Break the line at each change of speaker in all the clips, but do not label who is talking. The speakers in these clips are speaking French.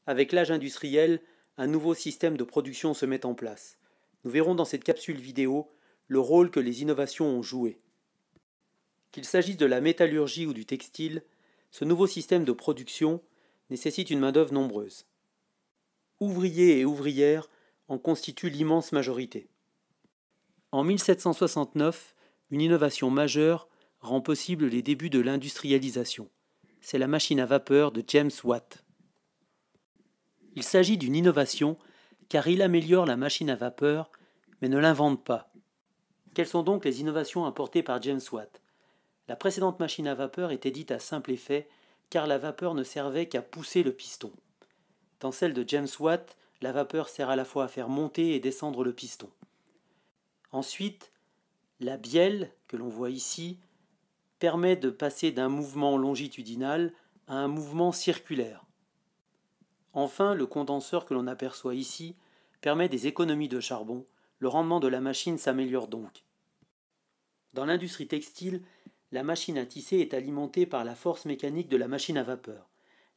Avec l'âge industriel, un nouveau système de production se met en place. Nous verrons dans cette capsule vidéo le rôle que les innovations ont joué. Qu'il s'agisse de la métallurgie ou du textile, ce nouveau système de production nécessite une main-d'œuvre nombreuse. Ouvriers et ouvrières en constituent l'immense majorité. En 1769, une innovation majeure rend possible les débuts de l'industrialisation. C'est la machine à vapeur de James Watt. Il s'agit d'une innovation car il améliore la machine à vapeur mais ne l'invente pas. Quelles sont donc les innovations apportées par James Watt? La précédente machine à vapeur était dite à simple effet car la vapeur ne servait qu'à pousser le piston. Dans celle de James Watt, la vapeur sert à la fois à faire monter et descendre le piston. Ensuite, la bielle, que l'on voit ici, permet de passer d'un mouvement longitudinal à un mouvement circulaire. Enfin, le condenseur que l'on aperçoit ici permet des économies de charbon, le rendement de la machine s'améliore donc. Dans l'industrie textile, la machine à tisser est alimentée par la force mécanique de la machine à vapeur.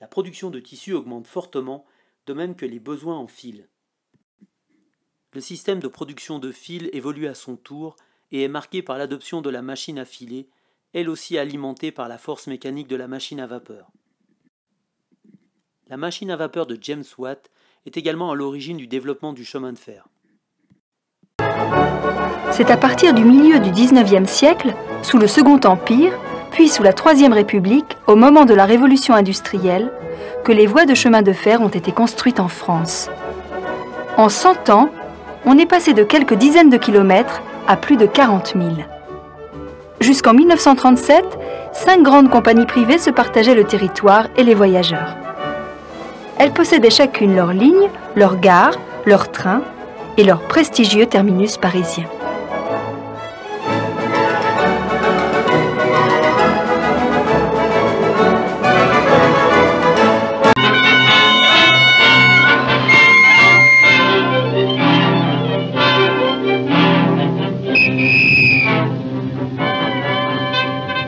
La production de tissu augmente fortement, de même que les besoins en fil. Le système de production de fil évolue à son tour et est marqué par l'adoption de la machine à filer, elle aussi alimentée par la force mécanique de la machine à vapeur. La machine à vapeur de James Watt est également à l'origine du développement du chemin de fer.
C'est à partir du milieu du XIXe siècle, sous le Second Empire, puis sous la Troisième République, au moment de la Révolution industrielle, que les voies de chemin de fer ont été construites en France. En 100 ans, on est passé de quelques dizaines de kilomètres à plus de 40 000. Jusqu'en 1937, 5 grandes compagnies privées se partageaient le territoire et les voyageurs. Elles possédaient chacune leur ligne, leur gare, leur train et leur prestigieux terminus parisien.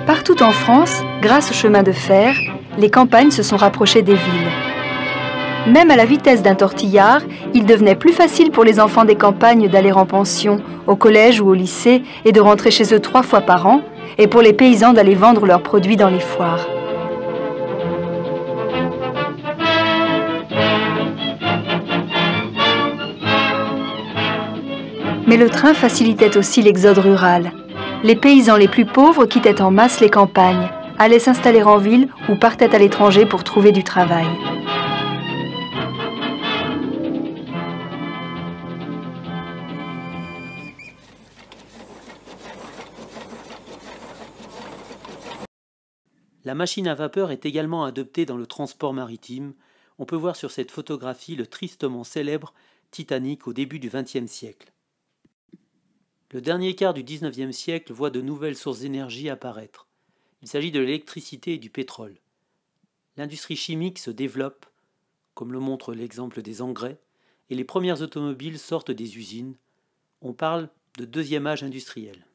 Partout en France, grâce au chemin de fer, les campagnes se sont rapprochées des villes. Même à la vitesse d'un tortillard, il devenait plus facile pour les enfants des campagnes d'aller en pension, au collège ou au lycée et de rentrer chez eux 3 fois par an, et pour les paysans d'aller vendre leurs produits dans les foires. Mais le train facilitait aussi l'exode rural. Les paysans les plus pauvres quittaient en masse les campagnes, allaient s'installer en ville ou partaient à l'étranger pour trouver du travail.
La machine à vapeur est également adoptée dans le transport maritime. On peut voir sur cette photographie le tristement célèbre Titanic au début du XXe siècle. Le dernier quart du XIXe siècle voit de nouvelles sources d'énergie apparaître. Il s'agit de l'électricité et du pétrole. L'industrie chimique se développe, comme le montre l'exemple des engrais, et les premières automobiles sortent des usines. On parle de deuxième âge industriel.